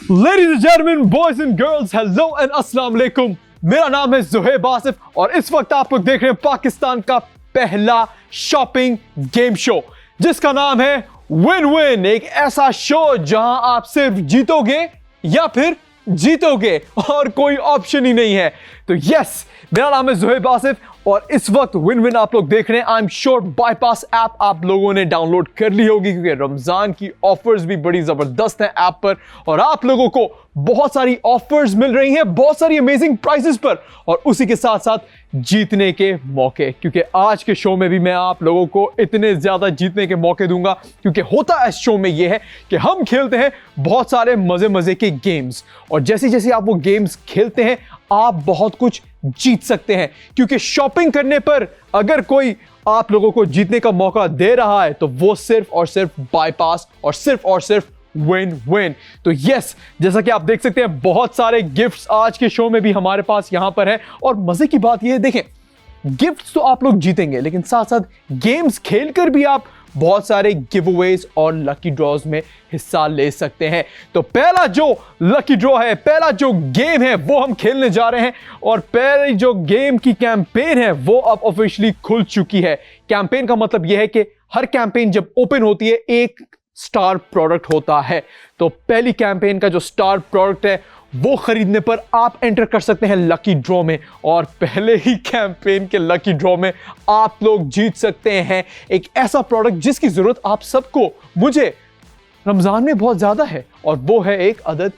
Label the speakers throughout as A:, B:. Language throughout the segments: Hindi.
A: Ladies and gentlemen, boys and girls, hello and अस्सलाम वालेकुम। मेरा नाम है ज़ुहैब आसिफ और इस वक्त आप लोग देख रहे हैं पाकिस्तान का पहला शॉपिंग गेम शो जिसका नाम है विन विन। एक ऐसा शो जहां आप सिर्फ जीतोगे या फिर जीतोगे और कोई ऑप्शन ही नहीं है। तो यस, मेरा नाम है ज़ुहैब आसिफ और इस वक्त विन विन आप लोग देख रहे हैं। I am sure bypass app आप लोगों ने डाउनलोड कर ली होगी क्योंकि रमजान की ऑफर्स भी बड़ी जबरदस्त हैं ऐप पर और आप लोगों को बहुत सारी ऑफर्स मिल रही हैं, बहुत सारी अमेजिंग प्राइसेस पर और उसी के साथ साथ जीतने के मौके। क्योंकि आज के शो में भी मैं आप लोगों को इतने ज्यादा जीतने के मौके दूंगा क्योंकि होता इस शो में यह है कि हम खेलते हैं बहुत सारे मजे मजे के गेम्स और जैसे जैसे आप वो गेम्स खेलते हैं आप बहुत कुछ जीत सकते हैं। क्योंकि शॉपिंग करने पर अगर कोई आप लोगों को जीतने का मौका दे रहा है तो वो सिर्फ और सिर्फ बाईपास और सिर्फ विन विन। तो यस, जैसा कि आप देख सकते हैं बहुत सारे गिफ्ट्स आज के शो में भी हमारे पास यहां पर है और मजे की बात यह है, देखें गिफ्ट्स तो आप लोग जीतेंगे लेकिन साथ साथ गेम्स खेलकर भी आप बहुत सारे गिवअवेज और लकी ड्रॉज में हिस्सा ले सकते हैं। तो पहला जो लकी ड्रॉ है, पहला जो गेम है वो हम खेलने जा रहे हैं और पहली जो गेम की कैंपेन है वो अब ऑफिशियली खुल चुकी है। कैंपेन का मतलब यह है कि हर कैंपेन जब ओपन होती है एक स्टार प्रोडक्ट होता है। तो पहली कैंपेन का जो स्टार प्रोडक्ट है वो खरीदने पर आप एंटर कर सकते हैं लकी ड्रॉ में और पहले ही कैंपेन के लकी ड्रॉ में आप लोग जीत सकते हैं एक ऐसा प्रोडक्ट जिसकी जरूरत आप सबको, मुझे रमजान में बहुत ज्यादा है और वो है एक अदद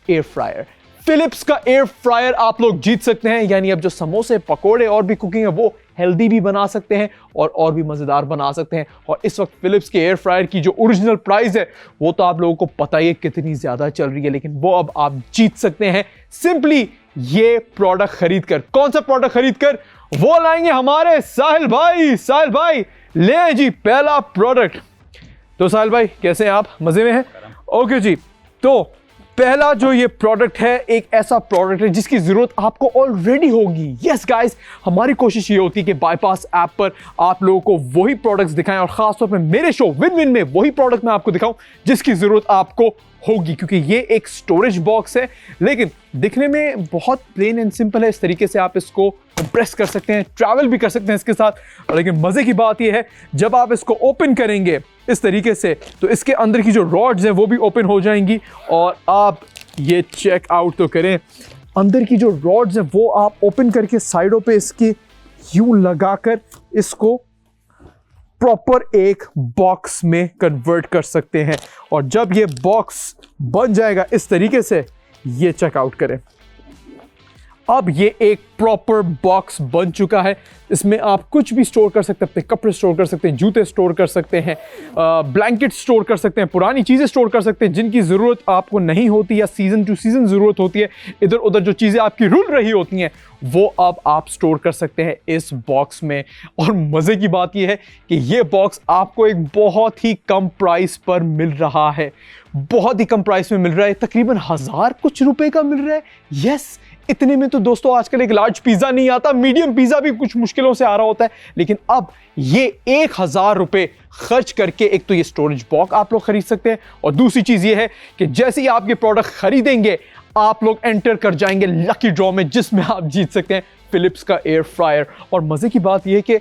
A: एयर फ्रायर। फिलिप्स का एयर फ्रायर आप लोग जीत सकते हैं। यानी अब जो समोसे, पकोड़े और भी कुकिंग है वो हेल्दी भी बना सकते हैं और भी मजेदार बना सकते हैं। और इस वक्त फिलिप्स के एयर फ्रायर की जो ओरिजिनल प्राइस है वो तो आप लोगों को पता ही है कितनी ज्यादा चल रही है, लेकिन वो अब आप जीत सकते हैं सिंपली ये प्रोडक्ट खरीद कर। कौन सा प्रोडक्ट खरीद कर? वो लाएंगे हमारे साहिल भाई। साहिल भाई ले आए जी पहला प्रोडक्ट। तो साहिल भाई कैसे हैं आप? मजे में हैं? ओके जी, तो पहला जो ये प्रोडक्ट है एक ऐसा प्रोडक्ट है जिसकी जरूरत आपको ऑलरेडी होगी। यस गाइस, हमारी कोशिश ये होती है कि बाईपास ऐप पर आप लोगों को वही प्रोडक्ट्स दिखाएं और खासतौर पे मेरे शो विन विन में वही प्रोडक्ट मैं आपको दिखाऊं जिसकी जरूरत आपको होगी। क्योंकि ये एक स्टोरेज बॉक्स है लेकिन दिखने में बहुत प्लेन एंड सिंपल है। इस तरीके से आप इसको कंप्रेस कर सकते हैं, ट्रैवल भी कर सकते हैं इसके साथ। लेकिन मजे की बात यह है जब आप इसको ओपन करेंगे इस तरीके से तो इसके अंदर की जो रॉड्स हैं वो भी ओपन हो जाएंगी और आप ये चेक आउट तो करें। अंदर की जो रॉड्स हैं वो आप ओपन करके साइडों पे इसके यूं लगाकर इसको प्रॉपर एक बॉक्स में कन्वर्ट कर सकते हैं और जब ये बॉक्स बन जाएगा इस तरीके से, ये चेकआउट करें। अब ये एक प्रॉपर बॉक्स बन चुका है। इसमें आप कुछ भी स्टोर कर सकते हैं, अपने कपड़े स्टोर कर सकते हैं, जूते स्टोर कर सकते हैं, ब्लैंकेट स्टोर कर सकते हैं, पुरानी चीज़ें स्टोर कर सकते हैं जिनकी ज़रूरत आपको नहीं होती या सीज़न टू सीज़न ज़रूरत होती है। इधर उधर जो चीज़ें आपकी रुल रही होती हैं वो अब आप स्टोर कर सकते हैं इस बॉक्स में। और मज़े की बात यह है कि ये बॉक्स आपको एक बहुत ही कम प्राइस पर मिल रहा है, बहुत ही कम प्राइस में मिल रहा है, तकरीबन 1000 कुछ रुपए का मिल रहा है। यस, इतने में तो दोस्तों आजकल एक लार्ज पिज्जा नहीं आता, मीडियम पिज्जा भी कुछ मुश्किलों से आ रहा होता है। लेकिन अब ये 1000 रुपए खर्च करके एक तो ये स्टोरेज बॉक्स आप लोग खरीद सकते हैं और दूसरी चीज ये है कि जैसे ही आप ये प्रोडक्ट खरीदेंगे आप लोग एंटर कर जाएंगे लकी ड्रॉ में जिसमें आप जीत सकते हैं फिलिप्स का एयर फ्रायर। और मजे की बात यह है कि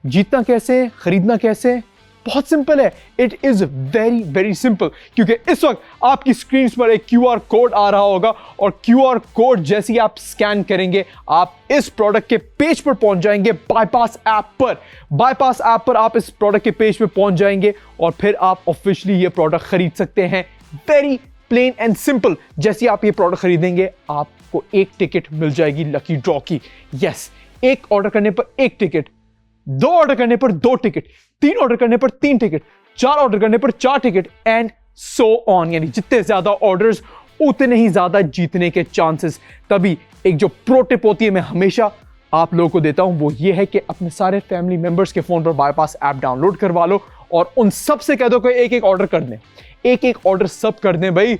A: जीतना कैसे, खरीदना कैसे, बहुत सिंपल है। It is very very simple. क्योंकि इस वक्त आपकी स्क्रीन पर एक QR कोड आ रहा होगा और QR कोड जैसे ही आप स्कैन करेंगे आप इस प्रोडक्ट के पेज पर पहुंच जाएंगे बाईपास ऐप पर। बाईपास ऐप पर आप इस प्रोडक्ट के पेज पर पहुंच जाएंगे और फिर आप ऑफिशियली ये प्रोडक्ट खरीद सकते हैं। Very plain and simple. जैसे आप ये प्रोडक्ट खरीदेंगे आपको एक टिकट मिल जाएगी लकी ड्रॉ की। यस, एक ऑर्डर करने पर एक टिकट, 2 ऑर्डर करने पर 2 टिकट, 3 ऑर्डर करने पर 3 टिकट, 4 ऑर्डर करने पर 4 टिकट एंड सो ऑन। यानी जितने ज्यादा ऑर्डर्स उतने ही ज्यादा जीतने के चांसेस। तभी एक जो प्रो टिप होती है मैं हमेशा आप लोगों को देता हूं वो ये है कि अपने सारे फैमिली मेंबर्स के फोन पर बाईपास ऐप डाउनलोड करवा लो और उन सब से कह दो कि एक एक ऑर्डर कर दें, एक एक ऑर्डर सब कर दें भाई।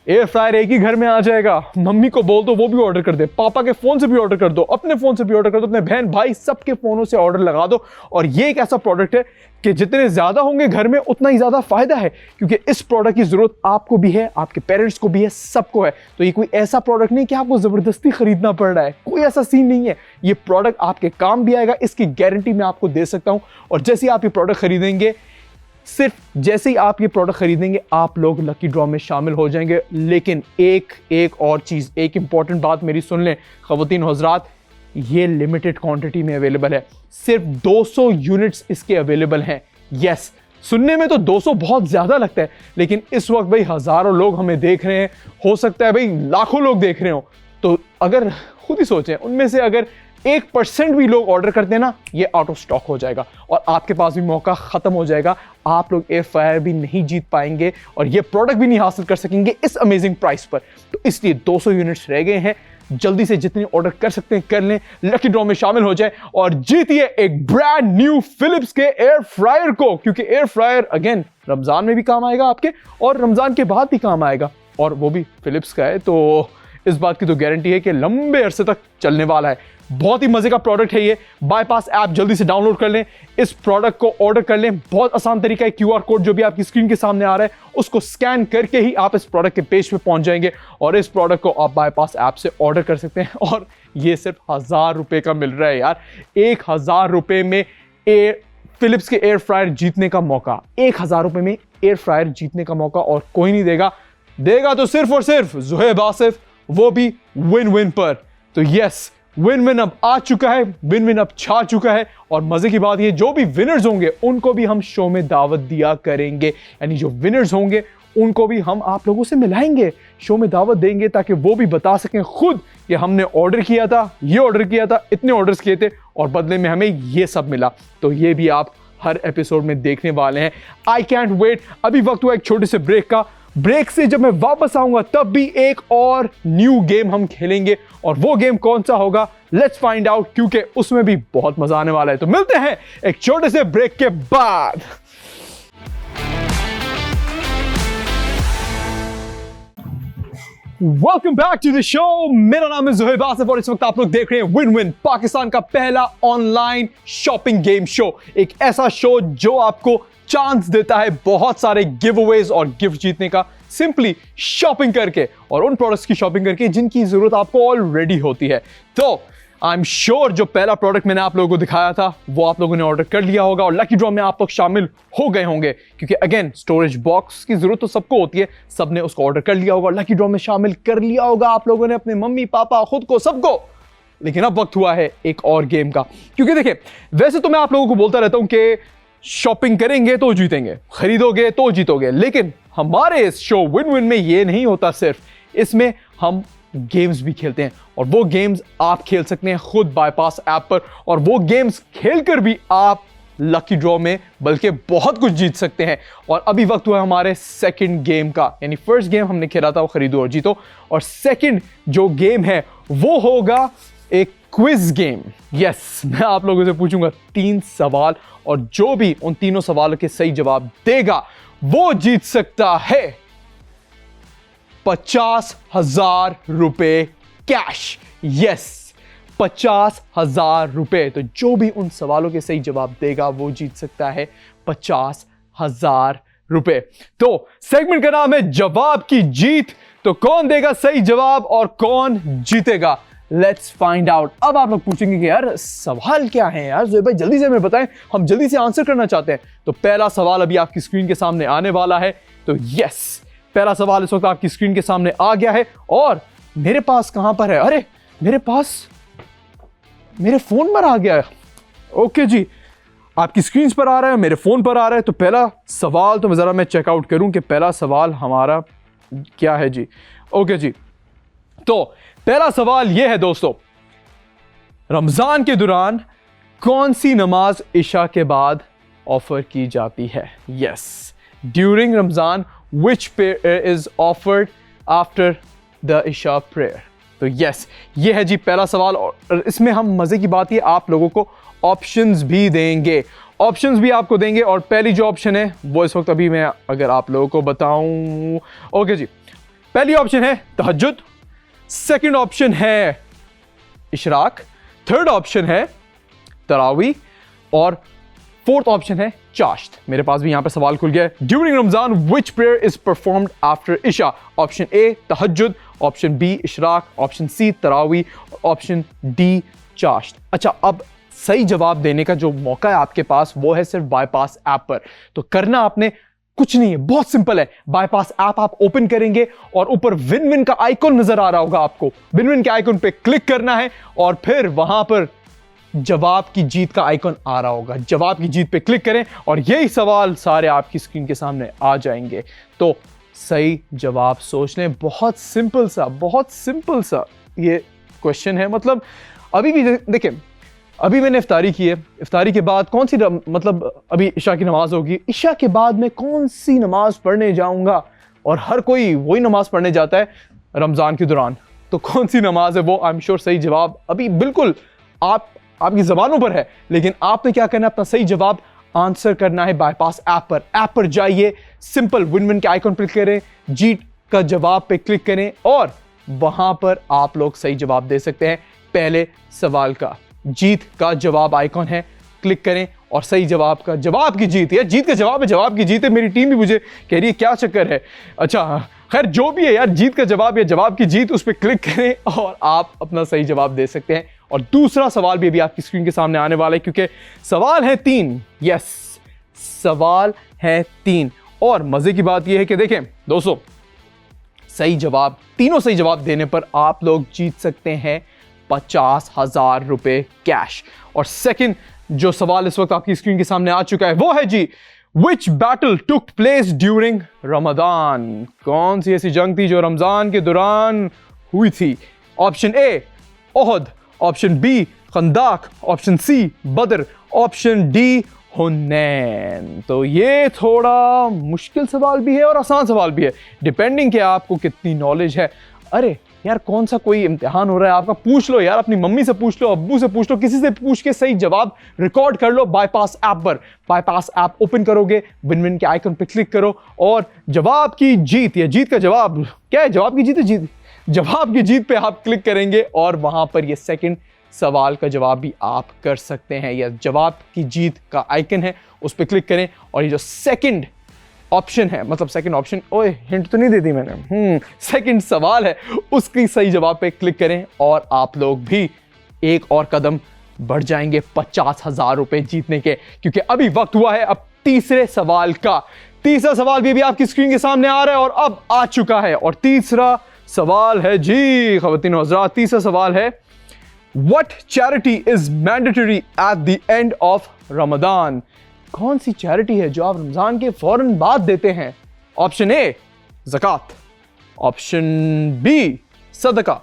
A: एयर फ्रायर एक ही घर में आ जाएगा, मम्मी को बोल दो वो भी ऑर्डर कर दे, पापा के फोन से भी ऑर्डर कर दो, अपने फोन से भी ऑर्डर कर दो, अपने बहन भाई सबके फोनों से ऑर्डर लगा दो। और ये एक ऐसा प्रोडक्ट है कि जितने ज्यादा होंगे घर में उतना ही ज्यादा फायदा है, क्योंकि इस प्रोडक्ट की जरूरत आपको भी है, आपके पेरेंट्स को भी है, सबको है। तो ये कोई ऐसा प्रोडक्ट नहीं कि आपको जबरदस्ती खरीदना पड़ रहा है, कोई ऐसा सीन नहीं है। ये प्रोडक्ट आपके काम भी आएगा, इसकी गारंटी मैं आपको दे सकता हूं। और जैसे ही आप ये प्रोडक्ट खरीदेंगे, सिर्फ जैसे ही आप ये प्रोडक्ट खरीदेंगे आप लोग लकी ड्रॉ में शामिल हो जाएंगे। लेकिन एक और चीज, एक इंपॉर्टेंट बात मेरी सुन लें खवातीन हज़रात, ये लिमिटेड क्वांटिटी में अवेलेबल है, सिर्फ 200 यूनिट्स इसके अवेलेबल हैं। यस, सुनने में तो 200 बहुत ज्यादा लगता है, लेकिन इस वक्त भाई हजारों लोग हमें देख रहे हैं, हो सकता है भाई लाखों लोग देख रहे हो। तो अगर खुद ही सोचें, उनमें से अगर 1% भी लोग ऑर्डर करते हैं ना, ये आउट ऑफ स्टॉक हो जाएगा और आपके पास भी मौका खत्म हो जाएगा। आप लोग एयर फ्रायर भी नहीं जीत पाएंगे और ये प्रोडक्ट भी नहीं हासिल कर सकेंगे इस अमेजिंग प्राइस पर। तो इसलिए 200 यूनिट्स रह गए हैं, जल्दी से जितने ऑर्डर कर सकते हैं कर लें, लकी ड्रॉ में शामिल हो जाए और जीतिए एक ब्रांड न्यू फिलिप्स के एयर फ्रायर को। क्योंकि एयर फ्रायर अगेन रमजान में भी काम आएगा आपके और रमजान के बाद भी काम आएगा, और वो भी फिलिप्स का है, तो इस बात की तो गारंटी है कि लंबे अरसे तक चलने वाला है। बहुत ही मजे का प्रोडक्ट है ये। बाईपास ऐप जल्दी से डाउनलोड कर लें, इस प्रोडक्ट को ऑर्डर कर लें। बहुत आसान तरीका है, क्यूआर कोड जो भी आपकी स्क्रीन के सामने आ रहा है उसको स्कैन करके ही आप इस प्रोडक्ट के पेज पे पहुंच जाएंगे और इस प्रोडक्ट को आप बाईपास ऐप से ऑर्डर कर सकते हैं। और ये सिर्फ 1000 रुपए का मिल रहा है यार। 1000 रुपए में फिलिप्स के एयर फ्रायर जीतने का मौका, 1000 रुपए में एयर फ्रायर जीतने का मौका और कोई नहीं देगा तो सिर्फ और सिर्फ ज़ोहैब आसिफ, वो भी विन विन पर। तो यस, विन विन अब आ चुका है, विन विन अब छा चुका है। और मजे की बात ये, जो भी विनर्स होंगे उनको भी हम शो में दावत दिया करेंगे, यानी जो विनर्स होंगे उनको भी हम आप लोगों से मिलाएंगे, शो में दावत देंगे, ताकि वो भी बता सकें खुद कि हमने ऑर्डर किया था, ये ऑर्डर किया था, इतने ऑर्डर्स किए थे और बदले में हमें ये सब मिला। तो ये भी आप हर एपिसोड में देखने वाले हैं। I can't wait. अभी वक्त हुआ एक छोटे से ब्रेक का। ब्रेक से जब मैं वापस आऊंगा तब भी एक और न्यू गेम हम खेलेंगे, और वो गेम कौन सा होगा लेट्स फाइंड आउट, क्योंकि उसमें भी बहुत मजा आने वाला है। तो मिलते हैं एक छोटे से ब्रेक के बाद। Welcome back to the show. मेरा नाम है ज़ोहैब आसिफ और इस वक्त आप लोग देख रहे हैं विन विन, पाकिस्तान का पहला ऑनलाइन शॉपिंग गेम शो। एक ऐसा शो जो आपको चांस देता है बहुत सारे गिवअवेज और गिफ्ट जीतने का, सिंपली शॉपिंग करके और उन प्रोडक्ट्स की शॉपिंग करके जिनकी जरूरत आपको ऑलरेडी होती है। तो आई एम श्योर जो पहला प्रोडक्ट मैंने आप लोगों को दिखाया था वो आप लोगों ने ऑर्डर कर लिया होगा और लकी ड्रॉ में आप लोग शामिल हो गए होंगे, क्योंकि अगेन स्टोरेज बॉक्स की जरूरत तो सबको होती है, सबने उसको ऑर्डर कर लिया होगा, लकी ड्रॉ में शामिल कर लिया होगा आप लोगों ने, अपने मम्मी पापा खुद को, सबको। लेकिन अब वक्त हुआ है एक और गेम का, क्योंकि देखिए वैसे तो मैं आप लोगों को बोलता रहता हूं कि शॉपिंग करेंगे तो जीतेंगे, खरीदोगे तो जीतोगे, लेकिन हमारे इस शो विन विन में ये नहीं होता। सिर्फ इसमें हम गेम्स भी खेलते हैं और वो गेम्स आप खेल सकते हैं खुद बाईपास ऐप पर, और वो गेम्स खेलकर भी आप लकी ड्रॉ में बल्कि बहुत कुछ जीत सकते हैं। और अभी वक्त हुआ हमारे सेकंड गेम का, यानी फर्स्ट गेम हमने खेला था वो खरीदो और जीतो, और सेकंड जो गेम है वो होगा एक क्विज गेम। यस, मैं आप लोगों से पूछूंगा 3 सवाल और जो भी उन तीनों सवालों के सही जवाब देगा वो जीत सकता है 50,000 रुपए कैश। यस, 50,000 रुपए। तो जो भी उन सवालों के सही जवाब देगा वो जीत सकता है 50,000 रुपए। तो सेगमेंट का नाम है जवाब की जीत। तो कौन देगा सही जवाब और कौन जीतेगा, लेट्स फाइंड आउट। अब आप लोग पूछेंगे कि यार सवाल क्या है यार ज़ोहैब भाई, जल्दी से हमें बताएं, हम जल्दी से आंसर करना चाहते हैं। तो पहला सवाल अभी आपकी स्क्रीन के सामने आने वाला है। तो यस, पहला सवाल इस वक्त आपकी स्क्रीन के सामने आ गया है और मेरे पास कहां पर है, अरे मेरे पास मेरे फोन पर आ गया है। ओके जी, आपकी स्क्रीन पर आ रहा है, मेरे फोन पर आ रहा है। तो पहला सवाल तो जरा मैं चेकआउट करूं कि पहला सवाल हमारा क्या है जी। ओके जी, तो पहला सवाल यह है दोस्तों, रमजान के दौरान कौन सी नमाज इशा के बाद ऑफर की जाती है। Yes, during Ramzan which prayer is offered after the Isha prayer। तो यस, ये है जी पहला सवाल, और इसमें हम मजे की बात ये आप लोगों को ऑप्शंस भी देंगे, ऑप्शंस भी आपको देंगे। और पहली जो ऑप्शन है वो इस वक्त अभी मैं अगर आप लोगों को बताऊं, ओके जी, पहली ऑप्शन है तहज्जुद, सेकंड ऑप्शन है इशराक, थर्ड ऑप्शन है तरावी और फोर्थ ऑप्शन है चाश्त। मेरे पास भी यहां पे सवाल खुल गया है। During Ramzan which prayer is performed after Isha? Option A Tahajjud, option B Ishraq, option C Taraweeh, option D Chasht. अच्छा, अब सही जवाब देने का जो मौका है आपके पास वो है सिर्फ बाईपास ऐप पर। तो करना आपने कुछ नहीं है, बहुत सिंपल है। बाईपास ऐप आप ओपन करेंगे और ऊपर विन विन का आइकॉन नजर आ रहा होगा आपको। विन विन के आइकॉन पे क्लिक करना है और फिर वहां पर जवाब की जीत का आइकॉन आ रहा होगा। जवाब की जीत पे क्लिक करें और यही सवाल सारे आपकी स्क्रीन के सामने आ जाएंगे। तो सही जवाब सोच लें। बहुत सिंपल सा ये क्वेश्चन है। मतलब अभी भी देखिए, अभी मैंने इफ्तारी की है, इफ्तारी के बाद कौन सी मतलब अभी इशा की नमाज होगी, इशा के बाद मैं कौन सी नमाज पढ़ने जाऊंगा? और हर कोई वही नमाज पढ़ने जाता है रमजान के दौरान। तो कौन सी नमाज है वो आई एम श्योर सही जवाब अभी बिल्कुल आपकी जबानों पर है। लेकिन आपने क्या करना है, अपना सही जवाब आंसर करना है बाईपास ऐप पर। ऐप पर जाइए, सिंपल विन विन के आइकॉन क्लिक करें, जीत का जवाब पे क्लिक करें और वहां पर आप लोग सही जवाब दे सकते हैं। पहले सवाल का जीत का जवाब आइकॉन है, क्लिक करें और सही जवाब का जवाब की जीत है। जीत का जवाब है, जवाब की जीत है। मेरी टीम भी मुझे कह रही है क्या चक्कर है। अच्छा खैर जो भी है यार, जीत का जवाब या जवाब की जीत, उस पर क्लिक करें और आप अपना सही जवाब दे सकते हैं। और दूसरा सवाल भी अभी आपकी स्क्रीन के सामने आने वाला है, क्योंकि सवाल है 3। यस, सवाल है 3। और मजे की बात यह है कि देखें दोस्तों, सही जवाब, तीनों सही जवाब देने पर आप लोग जीत सकते हैं 50,000 रुपए कैश। और सेकंड जो सवाल इस वक्त आपकी स्क्रीन के सामने आ चुका है वो है जी, Which battle took place during Ramadan? कौन सी ऐसी जंग थी जो रमजान के दौरान हुई थी? Option A Uhud, option B Khandaq, option C Badr, option D हुनैन। तो ये थोड़ा मुश्किल सवाल भी है और आसान सवाल भी है, डिपेंडिंग कि आपको कितनी नॉलेज है। अरे यार कौन सा कोई इम्तिहान हो रहा है आपका, पूछ लो यार, अपनी मम्मी से पूछ लो, अब्बू से पूछ लो, किसी से पूछ के सही जवाब रिकॉर्ड कर लो बाईपास ऐप पर। बाईपास ऐप ओपन करोगे, विन विन के आइकन पे क्लिक करो और जवाब की जीत या जीत का जवाब क्या है, जवाब की जीत है, जीत जवाब की जीत पे आप क्लिक करेंगे और वहां पर ये सेकंड सवाल का जवाब भी आप कर सकते हैं। या जवाब की जीत का आइकन है, उस पर क्लिक करें और ये जो सेकंड ऑप्शन है, मतलब सेकंड ऑप्शन, ओए हिंट तो नहीं दे दी मैंने, सेकंड सवाल है, उसकी सही जवाब पे क्लिक करें और आप लोग भी एक और कदम बढ़ जाएंगे 50,000 रुपए जीतने के। क्योंकि अभी वक्त हुआ है अब तीसरे सवाल का। तीसरा सवाल भी अभी आपकी स्क्रीन के सामने आ रहा है और अब आ चुका है। और तीसरा सवाल है जी ख़वातीन और हज़रात, तीसरा सवाल है, what charity is mandatory at the end of Ramzan? कौन सी चैरिटी है जो आप रमजान के फौरन बाद देते हैं? ऑप्शन ए ज़कात, ऑप्शन बी सदका,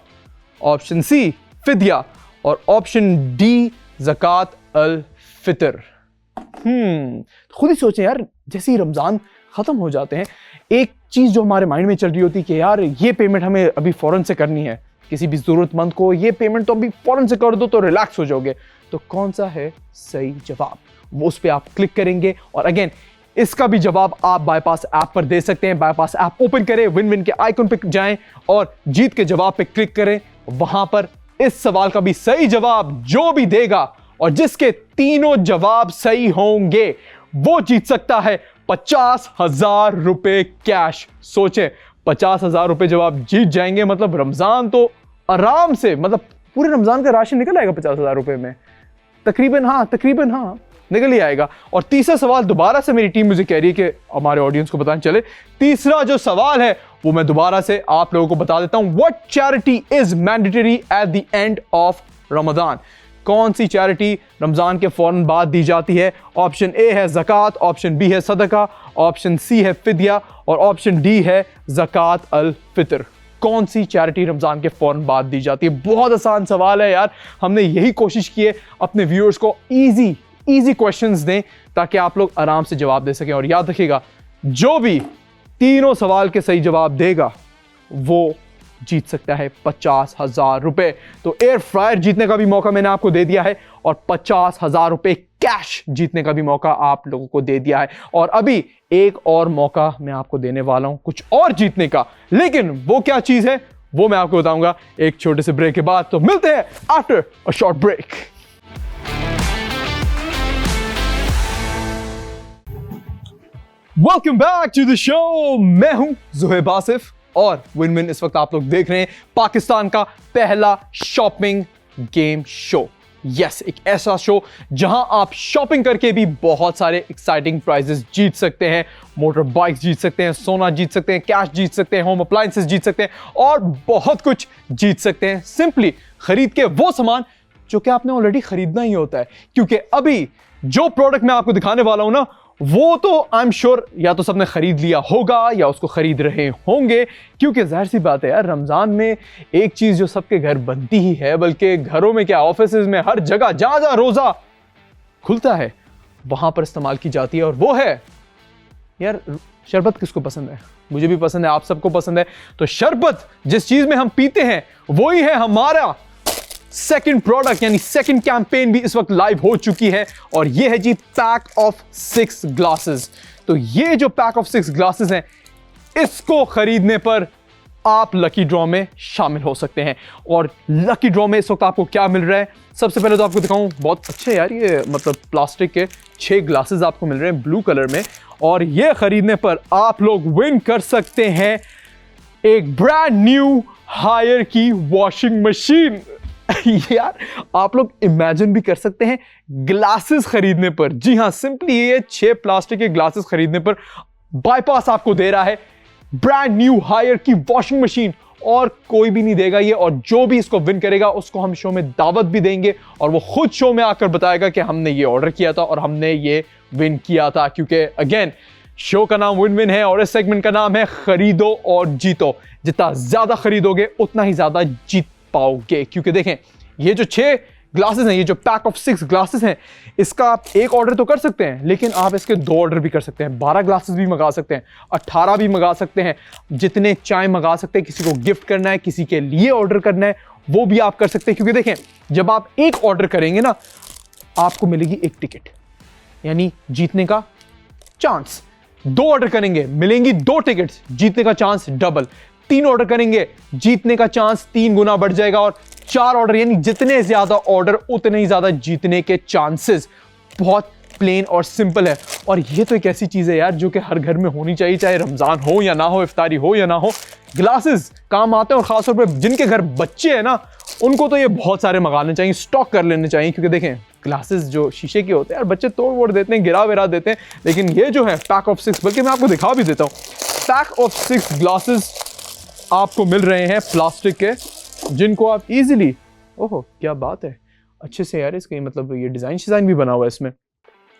A: ऑप्शन सी फिदिया और ऑप्शन डी ज़कात अल फितर। खुद ही सोचें यार, जैसे ही रमजान खत्म हो जाते हैं एक चीज जो हमारे माइंड में चल रही होती है कि यार ये पेमेंट हमें अभी फौरन से करनी है, किसी भी जरूरतमंद को ये पेमेंट तो अभी फौरन से कर दो तो रिलैक्स हो जाओगे। तो कौन सा है सही जवाब, वो उस पर आप क्लिक करेंगे और अगेन इसका भी जवाब आप बाईपास ऐप पर दे सकते हैं। बाईपास ऐप ओपन करें, विन विन के आइकन पे जाएं और जीत के जवाब पे क्लिक करें। वहां पर इस सवाल का भी सही जवाब जो भी देगा और जिसके तीनों जवाब सही होंगे वो जीत सकता है 50,000 रुपए कैश। सोचें 50,000 रुपए जब आप जीत जाएंगे, मतलब रमजान तो आराम से, मतलब पूरे रमजान का राशन निकल आएगा 50,000 रुपए में, तकरीबन हाँ निकल ही आएगा। और तीसरा सवाल दोबारा से मेरी टीम मुझे कह रही है कि हमारे ऑडियंस को बताने चले। तीसरा जो सवाल है वो मैं दोबारा से आप लोगों को बता देता हूं। What charity is mandatory at the end of Ramzan? कौन सी चैरिटी रमजान के फौरन बाद दी जाती है? ऑप्शन ए है ज़कात, ऑप्शन बी है सदका, ऑप्शन सी है फिदिया और ऑप्शन डी है ज़कात अल फितर। कौन सी चैरिटी रमजान के फौरन बाद दी जाती है? बहुत आसान सवाल है यार, हमने यही कोशिश की है अपने व्यूअर्स को इजी क्वेश्चंस दें ताकि आप लोग आराम से जवाब दे सकें। और याद रखिएगा, जो भी तीनों सवाल के सही जवाब देगा वो जीत सकता है 50,000 रुपए। तो एयर फ्रायर जीतने का भी मौका मैंने आपको दे दिया है और 50,000 रुपए कैश जीतने का भी मौका आप लोगों को दे दिया है। और अभी एक और मौका मैं आपको देने वाला हूं कुछ और जीतने का, लेकिन वो क्या चीज है वो मैं आपको बताऊंगा एक छोटे से ब्रेक के बाद। तो मिलते हैं after a short break. Welcome back to the show. मैं हूं ज़ोहेब आसिफ और विन विन इस वक्त आप लोग देख रहे हैं पाकिस्तान का पहला शॉपिंग गेम शो। यस, एक ऐसा शो जहां आप शॉपिंग करके भी बहुत सारे एक्साइटिंग प्राइजेस जीत सकते हैं। मोटर बाइक्स जीत सकते हैं, सोना जीत सकते हैं, कैश जीत सकते हैं, होम अप्लायंसेस जीत सकते हैं और बहुत कुछ जीत सकते हैं सिंपली खरीद के वो सामान जो कि आपने ऑलरेडी खरीदना ही होता है। क्योंकि अभी जो प्रोडक्ट मैं आपको दिखाने वाला हूं ना, वो तो आई एम श्योर या तो सबने खरीद लिया होगा या उसको खरीद रहे होंगे। क्योंकि जाहिर सी बात है यार, रमजान में एक चीज जो सबके घर बनती ही है, बल्कि घरों में क्या ऑफिसेज में हर जगह जहां जहां रोजा खुलता है वहां पर इस्तेमाल की जाती है, और वो है यार शरबत। किसको पसंद है? मुझे भी पसंद है, आप सबको पसंद है। तो शरबत जिस चीज में हम पीते हैं वही है हमारा सेकंड प्रोडक्ट, यानी सेकंड कैंपेन भी इस वक्त लाइव हो चुकी है और ये है जी पैक ऑफ 6 ग्लासेस। तो ये जो पैक ऑफ 6 ग्लासेस हैं, इसको खरीदने पर आप लकी ड्रॉ में शामिल हो सकते हैं। और लकी ड्रॉ में इस वक्त आपको क्या मिल रहा है, सबसे पहले तो आपको दिखाऊं। बहुत अच्छे यार, ये मतलब प्लास्टिक के 6 ग्लासेस आपको मिल रहे हैं ब्लू कलर में, और ये खरीदने पर आप लोग विन कर सकते हैं एक ब्रांड न्यू हायर की वॉशिंग मशीन। यार आप लोग इमेजिन भी कर सकते हैं ग्लासेस खरीदने पर, जी हां, सिंपली ये 6 प्लास्टिक के ग्लासेस खरीदने पर बाईपास आपको दे रहा है ब्रांड न्यू हायर की वॉशिंग मशीन। और कोई भी नहीं देगा ये, और जो भी इसको विन करेगा उसको हम शो में दावत भी देंगे और वो खुद शो में आकर बताएगा कि हमने ये ऑर्डर किया था और हमने ये विन किया था। क्योंकि अगेन शो का नाम विन विन है और इस सेगमेंट का नाम है खरीदो और जीतो। जितना ज्यादा खरीदोगे उतना ही ज्यादा जीत पाओगे। क्योंकि देखें, ये जो 6 ग्लासेस हैं, ये जो पैक ऑफ 6 ग्लासेस हैं, इसका आप एक ऑर्डर तो कर सकते हैं, लेकिन आप इसके 2 ऑर्डर भी कर सकते हैं। 12 ग्लासेस भी मंगा सकते हैं, 18 भी मंगा सकते हैं, जितने चाय मंगा सकते हैं। किसी को गिफ्ट करना है, किसी के लिए ऑर्डर करना है, वो भी आप कर सकते हैं। क्योंकि देखें, जब आप एक ऑर्डर करेंगे ना, आपको मिलेगी एक टिकट, यानी जीतने का चांस। 2 ऑर्डर करेंगे, मिलेंगी 2 टिकट्स, जीतने का चांस डबल। 3 ऑर्डर करेंगे, जीतने का चांस 3 गुना बढ़ जाएगा। और 4 ऑर्डर, यानी जितने ज्यादा ऑर्डर उतने ही ज्यादा जीतने के चांसेस। बहुत प्लेन और सिंपल है। और ये तो एक ऐसी चीज है यार जो कि हर घर में होनी चाहिए, चाहे रमजान हो या ना हो, इफ्तारी हो या ना हो, ग्लासेस काम आते हैं। और खासतौर पर जिनके घर बच्चे हैं ना, उनको तो ये बहुत सारे मंगाने चाहिए, स्टॉक कर लेने चाहिए। क्योंकि देखें, ग्लासेस जो शीशे के होते हैं यार, बच्चे तोड़ वोड़ देते हैं, गिरा विरा देते हैं। लेकिन ये जो है पैक ऑफ 6, बल्कि मैं आपको दिखा भी देता हूं, पैक ऑफ 6 ग्लासेस आपको मिल रहे हैं प्लास्टिक के, जिनको आप इजीली, ओहो क्या बात है, अच्छे से यार इसके मतलब ये डिजाइन भी बना हुआ है इसमें।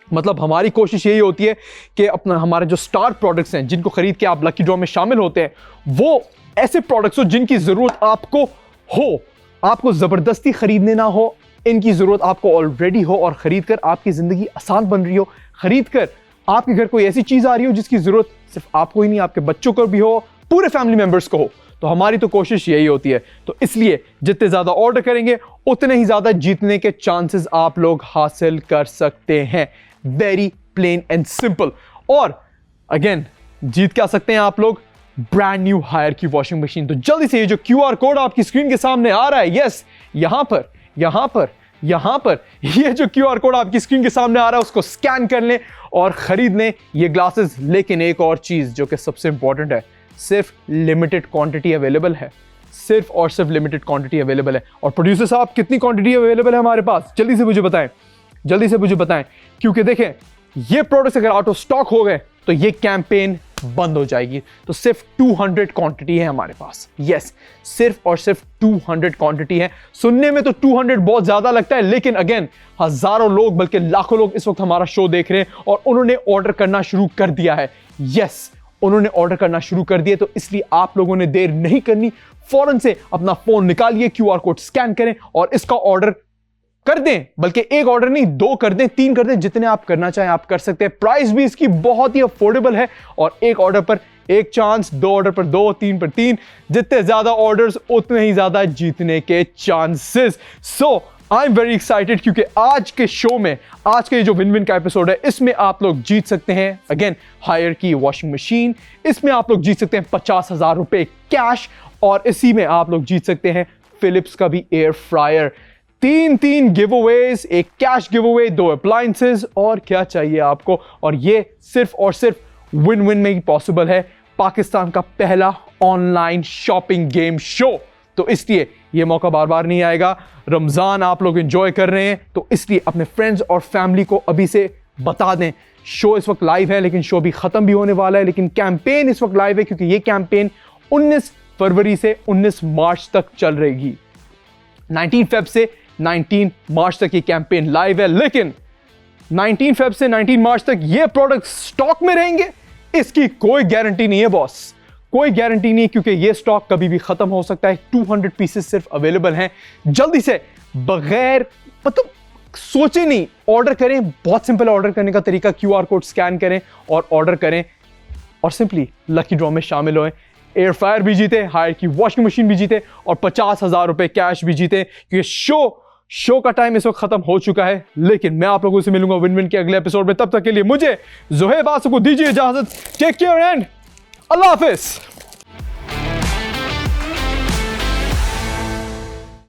A: मतलब हमारी कोशिश यही होती है कि अपना हमारे जो स्टार प्रोडक्ट्स हैं, जिनको खरीद के आप लकी ड्रॉ में शामिल होते हैं, वो ऐसे प्रोडक्ट्स हो जिनकी जरूरत आपको हो, आपको जबरदस्ती खरीदने ना हो, इनकी जरूरत आपको ऑलरेडी हो और खरीद कर आपकी जिंदगी आसान बन रही हो। खरीद कर आपके घर कोई ऐसी चीज आ रही हो जिसकी जरूरत सिर्फ आपको ही नहीं, आपके बच्चों को भी हो, पूरे फैमिली मेंबर्स को हो। तो हमारी तो कोशिश यही होती है। तो इसलिए जितने ज्यादा ऑर्डर करेंगे उतने ही ज्यादा जीतने के चांसेस आप लोग हासिल कर सकते हैं। Very plain and simple. और अगेन जीत क्या सकते हैं आप लोग? ब्रांड न्यू हायर की वॉशिंग मशीन। तो जल्दी से ये जो QR कोड आपकी स्क्रीन के सामने आ रहा है, यस, यहां पर ये जो QR कोड आपकी स्क्रीन के सामने आ रहा है, उसको स्कैन कर लें और खरीद लें ये ग्लासेस। लेकिन एक और चीज जो कि सबसे इंपॉर्टेंट है, सिर्फ लिमिटेड क्वांटिटी अवेलेबल है, सिर्फ और सिर्फ लिमिटेड क्वांटिटी अवेलेबल है। और प्रोड्यूसर साहब, कितनी क्वांटिटी अवेलेबल है हमारे पास? जल्दी से मुझे बताएं, क्योंकि देखें, ये प्रोडक्ट्स अगर आउट ऑफ स्टॉक हो गए तो ये कैंपेन बंद हो जाएगी। तो सिर्फ 200 क्वांटिटी है हमारे पास। यस, सिर्फ और सिर्फ 200 क्वांटिटी है। सुनने में तो 200 बहुत ज्यादा लगता है, लेकिन अगेन हजारों लोग बल्कि लाखों लोग इस वक्त हमारा शो देख रहे हैं और उन्होंने ऑर्डर करना शुरू कर दिया है। यस, उन्होंने ऑर्डर करना शुरू कर दिया। तो इसलिए आप लोगों ने देर नहीं करनी, फौरन से अपना फोन निकालिए, QR कोड स्कैन करें और इसका ऑर्डर कर दें। बल्कि एक ऑर्डर नहीं, 2 कर दें, 3 कर दें, जितने आप करना चाहें आप कर सकते हैं। प्राइस भी इसकी बहुत ही अफोर्डेबल है और एक ऑर्डर पर एक चांस, 2 ऑर्डर पर 2, 3 पर 3, जितने ज्यादा ऑर्डर्स उतने ही ज्यादा जीतने के chances. So I am very excited क्योंकि आज के शो में, आज के जो विन विन का एपिसोड है, इसमें आप लोग जीत सकते हैं अगेन हायर की वॉशिंग मशीन, इसमें आप लोग जीत सकते हैं 50,000 रुपए कैश, और इसी में आप लोग जीत सकते हैं फिलिप्स का भी एयर फ्रायर। 3 गिव अवेज, एक कैश गिव अवे, 2 अप्लायंसेस, और क्या चाहिए आपको। और ये सिर्फ और सिर्फ विन विन में ही पॉसिबल है, पाकिस्तान का पहला ऑनलाइन शॉपिंग गेम शो। तो इसलिए ये मौका बार बार नहीं आएगा। रमजान आप लोग एंजॉय कर रहे हैं, तो इसलिए अपने फ्रेंड्स और फैमिली को अभी से बता दें। शो इस वक्त लाइव है, लेकिन शो भी खत्म भी होने वाला है, लेकिन कैंपेन इस वक्त लाइव है क्योंकि ये कैंपेन 19 फरवरी से 19 मार्च तक चल रहेगी। 19 फेब से 19 मार्च तक ये कैंपेन लाइव है, लेकिन 19 फेब से 19 मार्च तक ये प्रोडक्ट स्टॉक में रहेंगे, इसकी कोई गारंटी नहीं है बॉस, कोई गारंटी नहीं है, क्योंकि ये स्टॉक कभी भी खत्म हो सकता है। 200 पीसेस सिर्फ अवेलेबल हैं। जल्दी से बगैर मतलब सोचे नहीं ऑर्डर करें। बहुत सिंपल ऑर्डर करने का तरीका, QR कोड स्कैन करें और ऑर्डर करें, और सिंपली लकी ड्रॉ में शामिल होएं। एयर फ्रायर भी जीते, हायर की वॉशिंग मशीन भी जीते, और 50,000 रुपए कैश भी जीते। क्योंकि शो का टाइम इस वक्त खत्म हो चुका है, लेकिन मैं आप लोगों से मिलूंगा विन विन के अगले एपिसोड में। तब तक के लिए मुझे ज़ोहेब आसिफ को दीजिए इजाजत। टेक केयर एंड अल्लाह हाफिज।